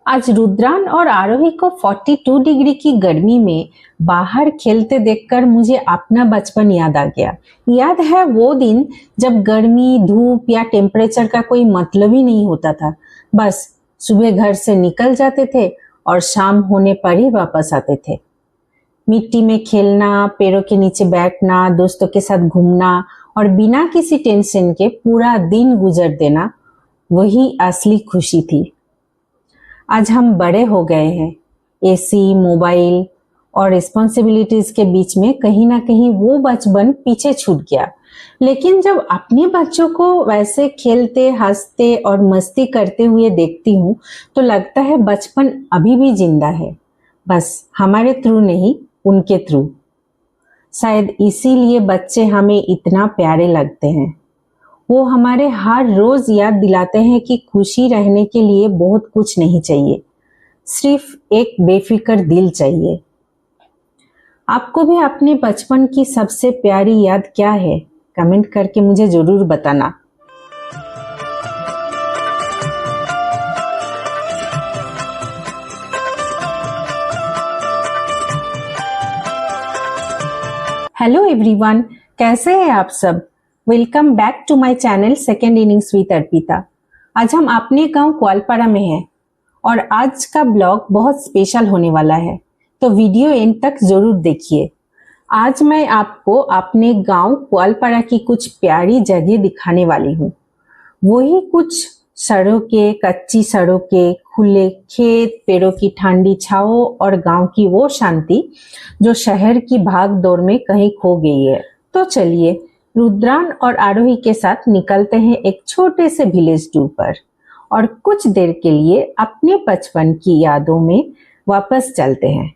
आज रुद्रान और आरोही को 42 डिग्री की गर्मी में बाहर खेलते देखकर मुझे अपना बचपन याद आ गया। याद है वो दिन जब गर्मी, धूप या टेम्परेचर का कोई मतलब ही नहीं होता था। बस सुबह घर से निकल जाते थे और शाम होने पर ही वापस आते थे। मिट्टी में खेलना, पेड़ों के नीचे बैठना, दोस्तों के साथ घूमना और बिना किसी टेंशन के पूरा दिन गुजर देना, वही असली खुशी थी। आज हम बड़े हो गए हैं। एसी, मोबाइल और रिस्पॉन्सिबिलिटीज के बीच में कहीं ना कहीं वो बचपन पीछे छूट गया। लेकिन जब अपने बच्चों को वैसे खेलते, हंसते और मस्ती करते हुए देखती हूँ तो लगता है बचपन अभी भी जिंदा है, बस हमारे थ्रू नहीं, उनके थ्रू। शायद इसीलिए बच्चे हमें इतना प्यारे लगते हैं। वो हमारे हर रोज याद दिलाते हैं कि खुशी रहने के लिए बहुत कुछ नहीं चाहिए, सिर्फ एक बेफिक्र दिल चाहिए। आपको भी अपने बचपन की सबसे प्यारी याद क्या है? कमेंट करके मुझे जरूर बताना। हेलो एवरीवन, कैसे हैं आप सब? Welcome back to my channel second innings with Arpita. आज हम अपने गांव क्वालपाड़ा में हैं और आज का ब्लॉग बहुत स्पेशल होने वाला है, तो वीडियो एंड तक जरूर देखिए। आज मैं आपको अपने गांव क्वालपाड़ा की कुछ प्यारी जगह दिखाने वाली हूँ। वही कुछ सड़कें, कच्ची सड़कें, खुले खेत, पेड़ों की ठंडी छाओ और गांव की वो शांति जो शहर की भाग दौड़ में कहीं खो गई है। तो चलिए रुद्रान और आरोही के साथ निकलते हैं एक छोटे से विलेज टूर पर और कुछ देर के लिए अपने बचपन की यादों में वापस चलते हैं।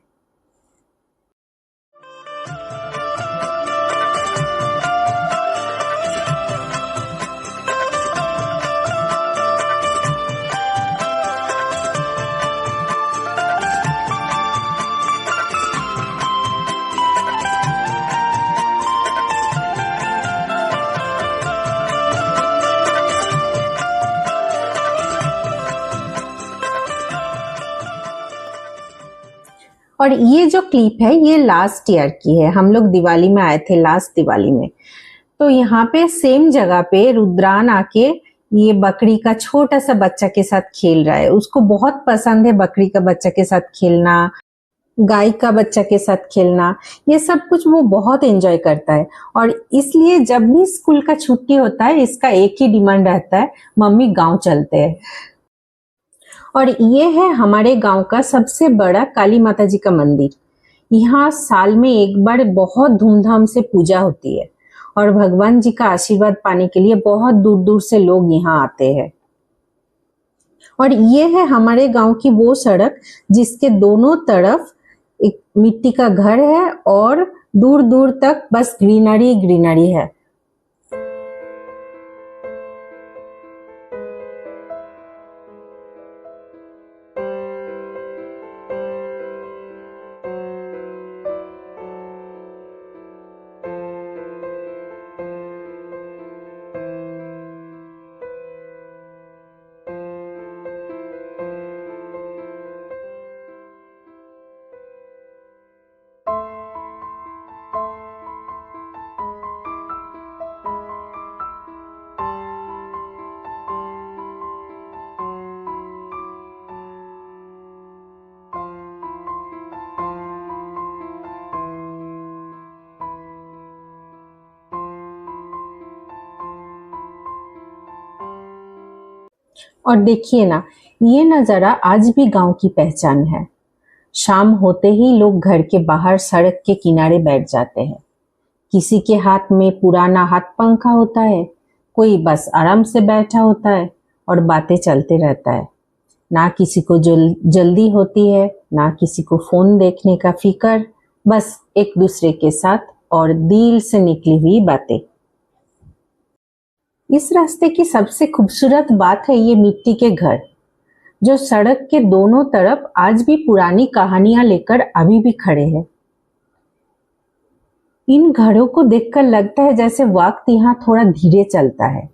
और ये जो क्लिप है ये लास्ट ईयर की है। हम लोग दिवाली में आए थे, लास्ट दिवाली में। तो यहाँ पे सेम जगह पे रुद्रान आके ये बकरी का छोटा सा बच्चा के साथ खेल रहा है। उसको बहुत पसंद है बकरी का बच्चा के साथ खेलना, गाय का बच्चा के साथ खेलना, ये सब कुछ वो बहुत एंजॉय करता है। और इसलिए जब भी स्कूल का छुट्टी होता है इसका एक ही डिमांड रहता है, मम्मी गाँव चलते हैं। और ये है हमारे गांव का सबसे बड़ा काली माता जी का मंदिर। यहाँ साल में एक बार बहुत धूमधाम से पूजा होती है और भगवान जी का आशीर्वाद पाने के लिए बहुत दूर दूर से लोग यहाँ आते हैं। और ये है हमारे गांव की वो सड़क जिसके दोनों तरफ एक मिट्टी का घर है और दूर दूर तक बस ग्रीनरी ग्रीनरी है। और देखिए ना, ये नजारा आज भी गांव की पहचान है। शाम होते ही लोग घर के बाहर सड़क के किनारे बैठ जाते हैं। किसी के हाथ में पुराना हाथ पंखा होता है, कोई बस आराम से बैठा होता है और बातें चलते रहता है। ना किसी को जल्दी होती है, ना किसी को फोन देखने का फिक्र, बस एक दूसरे के साथ और दिल से निकली हुई बातें। इस रास्ते की सबसे खूबसूरत बात है ये मिट्टी के घर, जो सड़क के दोनों तरफ आज भी पुरानी कहानियां लेकर अभी भी खड़े हैं। इन घरों को देखकर लगता है जैसे वक्त यहाँ थोड़ा धीरे चलता है।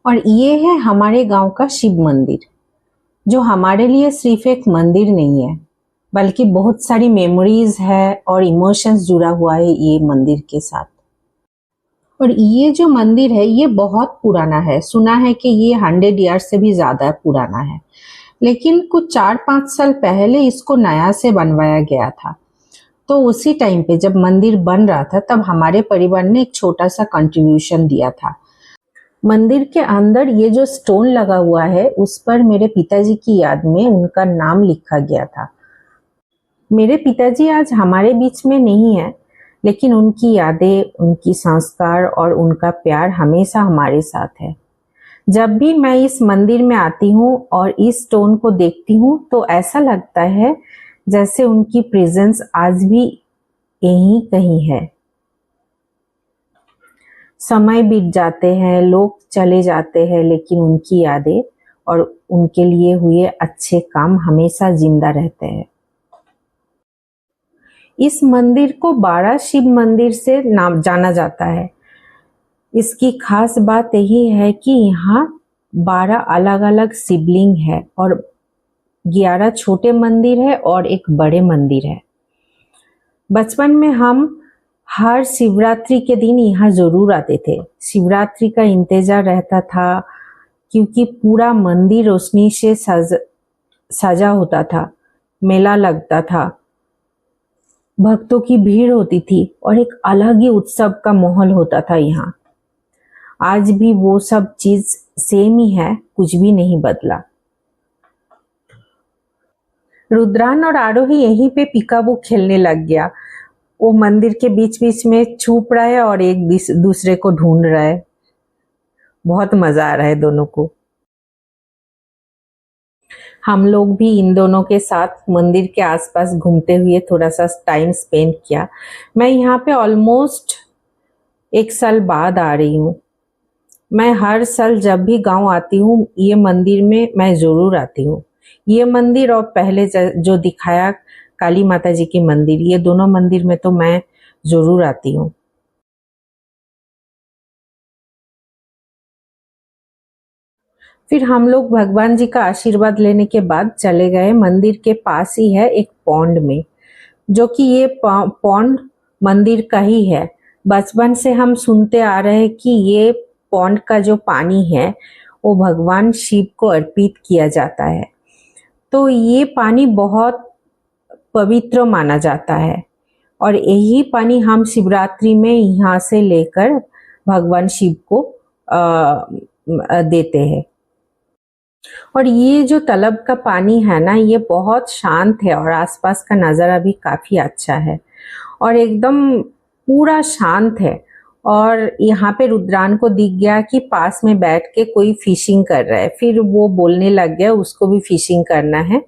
और ये है हमारे गांव का शिव मंदिर, जो हमारे लिए सिर्फ एक मंदिर नहीं है बल्कि बहुत सारी मेमोरीज है और इमोशंस जुड़ा हुआ है ये मंदिर के साथ। और ये जो मंदिर है ये बहुत पुराना है, सुना है कि ये 100 ईयर्स से भी ज्यादा पुराना है, लेकिन कुछ 4-5 साल पहले इसको नया से बनवाया गया था। तो उसी टाइम पे जब मंदिर बन रहा था तब हमारे परिवार ने एक छोटा सा कंट्रीब्यूशन दिया था। मंदिर के अंदर ये जो स्टोन लगा हुआ है उस पर मेरे पिताजी की याद में उनका नाम लिखा गया था। मेरे पिताजी आज हमारे बीच में नहीं है, लेकिन उनकी यादें, उनकी संस्कार और उनका प्यार हमेशा हमारे साथ है। जब भी मैं इस मंदिर में आती हूँ और इस स्टोन को देखती हूँ तो ऐसा लगता है जैसे उनकी प्रेजेंस आज भी यहीं कहीं है। समय बीत जाते हैं, लोग चले जाते हैं, लेकिन उनकी यादें और उनके लिए हुए अच्छे काम हमेशा जिंदा रहते हैं। इस मंदिर को 12 शिव मंदिर से नाम जाना जाता है। इसकी खास बात यही है कि यहाँ 12 अलग अलग शिवलिंग है और 11 छोटे मंदिर है और एक बड़े मंदिर है। बचपन में हम हर शिवरात्रि के दिन यहाँ जरूर आते थे। शिवरात्रि का इंतजार रहता था क्योंकि पूरा मंदिर रोशनी से सजा होता था, मेला लगता था, भक्तों की भीड़ होती थी और एक अलग ही उत्सव का माहौल होता था यहाँ। आज भी वो सब चीज सेम ही है, कुछ भी नहीं बदला। रुद्रान और आरोही यहीं पे पिकाबू खेलने लग गया। वो मंदिर के बीच बीच में छुप रहा है और एक दूसरे को ढूंढ रहा है। बहुत मजा आ रहा है दोनों को। हम लोग भी इन दोनों के साथ मंदिर के आसपास घूमते हुए थोड़ा सा टाइम स्पेंड किया। मैं यहाँ पे ऑलमोस्ट 1 साल बाद आ रही हूँ। मैं हर साल जब भी गांव आती हूँ ये मंदिर में मैं जरूर आती हूँ। ये मंदिर और पहले जो दिखाया काली माता जी की मंदिर, ये दोनों मंदिर में तो मैं जरूर आती हूँ। फिर हम लोग भगवान जी का आशीर्वाद लेने के बाद चले गए मंदिर के पास ही है एक पॉन्ड में, जो कि ये पॉन्ड मंदिर का ही है। बचपन से हम सुनते आ रहे हैं कि ये पॉन्ड का जो पानी है वो भगवान शिव को अर्पित किया जाता है। तो ये पानी बहुत पवित्र माना जाता है और यही पानी हम शिवरात्रि में यहाँ से लेकर भगवान शिव को देते हैं। और ये जो तालाब का पानी है ना, ये बहुत शांत है और आसपास का नज़ारा भी काफ़ी अच्छा है और एकदम पूरा शांत है। और यहाँ पे रुद्रान को दिख गया कि पास में बैठ के कोई फिशिंग कर रहा है। फिर वो बोलने लग गया उसको भी फिशिंग करना है।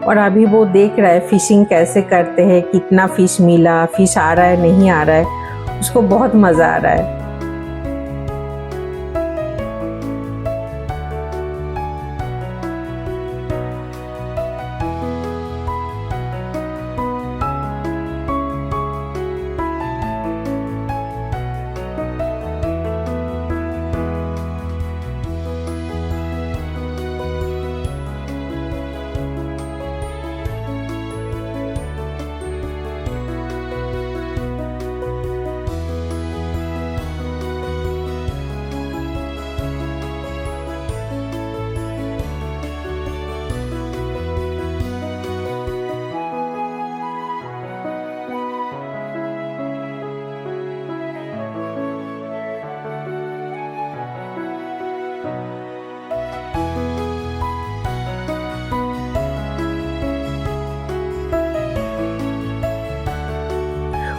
और अभी वो देख रहा है फिशिंग कैसे करते हैं, कितना फिश मिला, फिश आ रहा है नहीं आ रहा है, उसको बहुत मजा आ रहा है।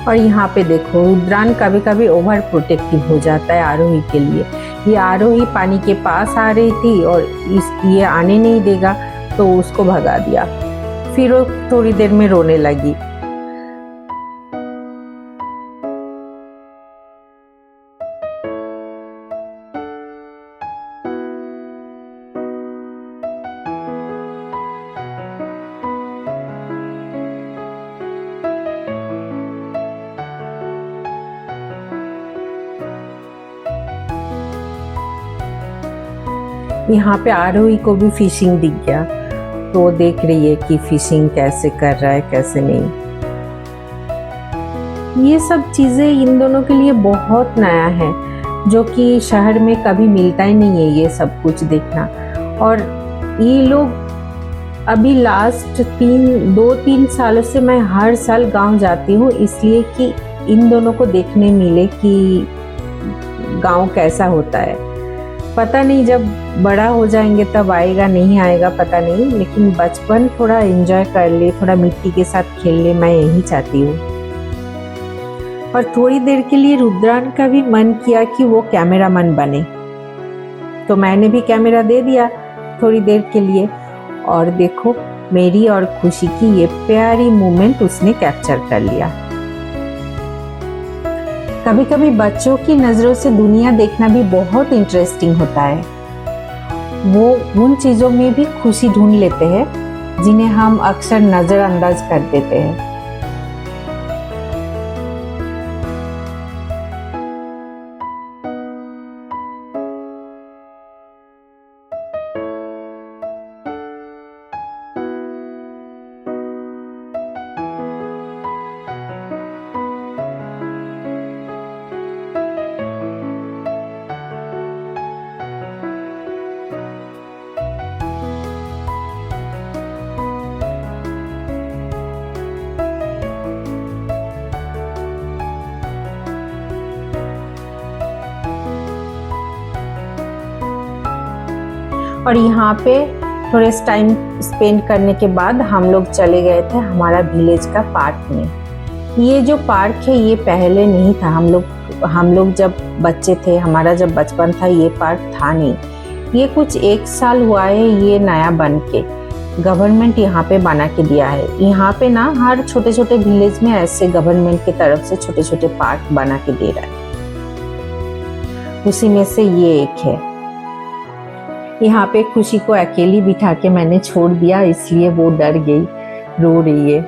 और यहाँ पे देखो रुद्रान कभी कभी ओवर प्रोटेक्टिव हो जाता है आरोही के लिए। ये आरोही पानी के पास आ रही थी और ये आने नहीं देगा तो उसको भगा दिया। फिर वो थोड़ी देर में रोने लगी। यहाँ पे आरोही को भी फिशिंग दिख गया, तो वो देख रही है कि फिशिंग कैसे कर रहा है कैसे नहीं। ये सब चीज़ें इन दोनों के लिए बहुत नया है, जो कि शहर में कभी मिलता ही नहीं है ये सब कुछ देखना। और ये लोग अभी लास्ट 2-3 सालों से मैं हर साल गांव जाती हूँ, इसलिए कि इन दोनों को देखने मिले कि गांव कैसा होता है। पता नहीं जब बड़ा हो जाएंगे तब आएगा नहीं आएगा पता नहीं, लेकिन बचपन थोड़ा एंजॉय कर ले, थोड़ा मिट्टी के साथ खेल ले, मैं यही चाहती हूँ। और थोड़ी देर के लिए रुद्रान का भी मन किया कि वो कैमरामैन बने, तो मैंने भी कैमरा दे दिया थोड़ी देर के लिए। और देखो मेरी और खुशी की ये प्यारी मोमेंट उसने कैप्चर कर लिया। कभी कभी बच्चों की नजरों से दुनिया देखना भी बहुत इंटरेस्टिंग होता है। वो उन चीजों में भी खुशी ढूंढ लेते हैं जिन्हें हम अक्सर नजरअंदाज कर देते हैं। और यहाँ पे थोड़े टाइम स्पेंड करने के बाद हम लोग चले गए थे हमारा विलेज का पार्क में। ये जो पार्क है ये पहले नहीं था, हम लोग जब बच्चे थे, हमारा जब बचपन था, ये पार्क था नहीं। ये कुछ 1 साल हुआ है ये नया बन के, गवर्नमेंट यहाँ पे बना के दिया है। यहाँ पे ना हर छोटे छोटे विलेज में ऐसे गवर्नमेंट की तरफ से छोटे छोटे पार्क बना के दे रहा है, उसी में से ये एक है। यहाँ पे खुशी को अकेली बिठा के मैंने छोड़ दिया, इसलिए वो डर गई, रो रही है।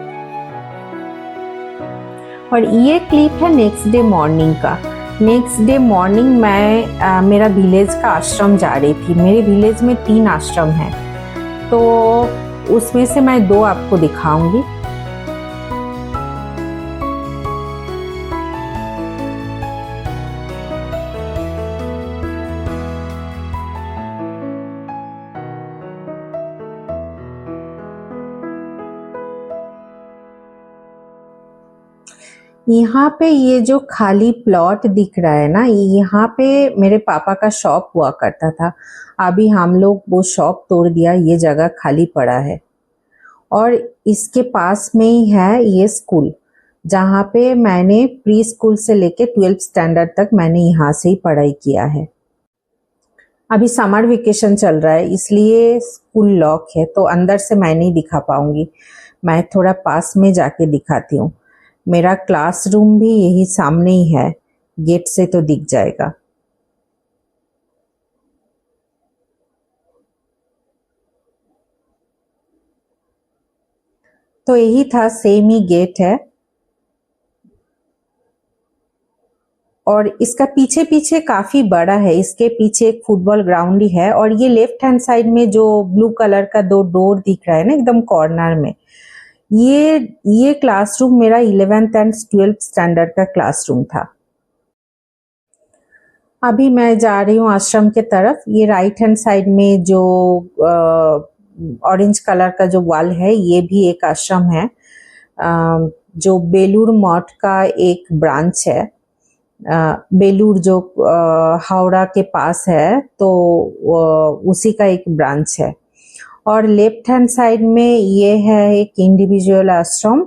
और ये क्लिप है नेक्स्ट डे मॉर्निंग का। नेक्स्ट डे मॉर्निंग मैं मेरा विलेज का आश्रम जा रही थी। मेरे विलेज में 3 आश्रम हैं, तो उसमें से मैं 2 आपको दिखाऊंगी। यहाँ पे ये जो खाली प्लॉट दिख रहा है ना, यहाँ पे मेरे पापा का शॉप हुआ करता था। अभी हम लोग वो शॉप तोड़ दिया, ये जगह खाली पड़ा है। और इसके पास में ही है ये स्कूल, जहाँ पे मैंने प्री स्कूल से लेके 12th स्टैंडर्ड तक मैंने यहाँ से ही पढ़ाई किया है। अभी समर वेकेशन चल रहा है, इसलिए स्कूल लॉक है, तो अंदर से मैं नहीं दिखा पाऊंगी। मैं थोड़ा पास में जाके दिखाती हूँ। मेरा क्लासरूम भी यही सामने ही है, गेट से तो दिख जाएगा। तो यही था, सेम ही गेट है। और इसका पीछे पीछे काफी बड़ा है, इसके पीछे एक फुटबॉल ग्राउंड ही है। और ये लेफ्ट हैंड साइड में जो ब्लू कलर का 2 डोर दिख रहा है ना एकदम कॉर्नर में, ये क्लासरूम मेरा 11th एंड 12th स्टैंडर्ड का क्लासरूम था। अभी मैं जा रही हूँ आश्रम के तरफ। ये राइट हैंड साइड में जो ऑरेंज कलर का जो वॉल है, ये भी एक आश्रम है, जो बेलूर मठ का एक ब्रांच है। बेलूर जो हावड़ा के पास है, तो उसी का एक ब्रांच है। और लेफ्ट हैंड साइड में ये है एक इंडिविजुअल आश्रम।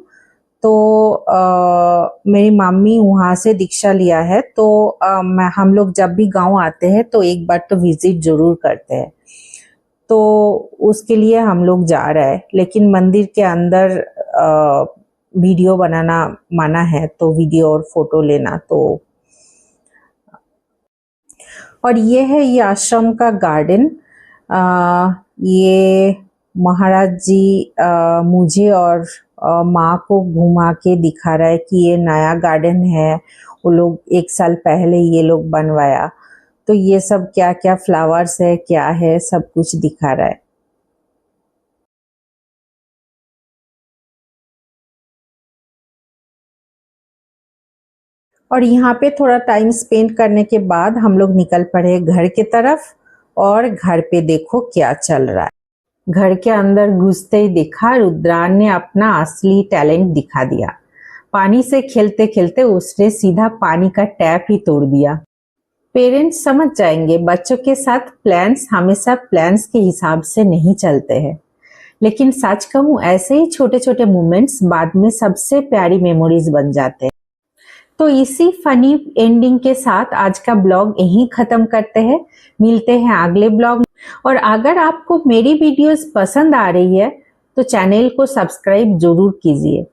तो मेरी मम्मी वहाँ से दीक्षा लिया है, तो हम लोग जब भी गांव आते हैं तो एक बार तो विजिट जरूर करते हैं। तो उसके लिए हम लोग जा रहे हैं, लेकिन मंदिर के अंदर वीडियो बनाना मना है, तो वीडियो और फोटो लेना तो। और ये है ये आश्रम का गार्डन। ये महाराज जी मुझे और माँ को घुमा के दिखा रहा है कि ये नया गार्डन है, वो लोग 1 साल पहले ये लोग बनवाया। तो ये सब क्या क्या फ्लावर्स है, क्या है, सब कुछ दिखा रहा है। और यहाँ पे थोड़ा टाइम स्पेंड करने के बाद हम लोग निकल पड़े घर की तरफ। और घर पे देखो क्या चल रहा है। घर के अंदर घुसते ही देखा रुद्रान ने अपना असली टैलेंट दिखा दिया। पानी से खेलते खेलते उसने सीधा पानी का टैप ही तोड़ दिया। पेरेंट्स समझ जाएंगे बच्चों के साथ प्लान्स हमेशा प्लान्स के हिसाब से नहीं चलते हैं, लेकिन सच कहूँ ऐसे ही छोटे छोटे मोमेंट्स बाद में सबसे प्यारी मेमोरीज बन जाते हैं। तो इसी फनी एंडिंग के साथ आज का ब्लॉग यहीं खत्म करते हैं। मिलते हैं अगले ब्लॉग में। और अगर आपको मेरी वीडियोस पसंद आ रही है तो चैनल को सब्सक्राइब जरूर कीजिए।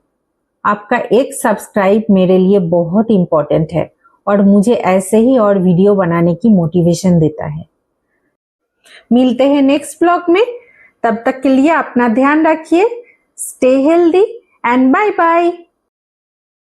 आपका एक सब्सक्राइब मेरे लिए बहुत इंपॉर्टेंट है और मुझे ऐसे ही और वीडियो बनाने की मोटिवेशन देता है। मिलते हैं नेक्स्ट ब्लॉग में। तब तक के लिए अपना ध्यान रखिए। Stay healthy and bye bye.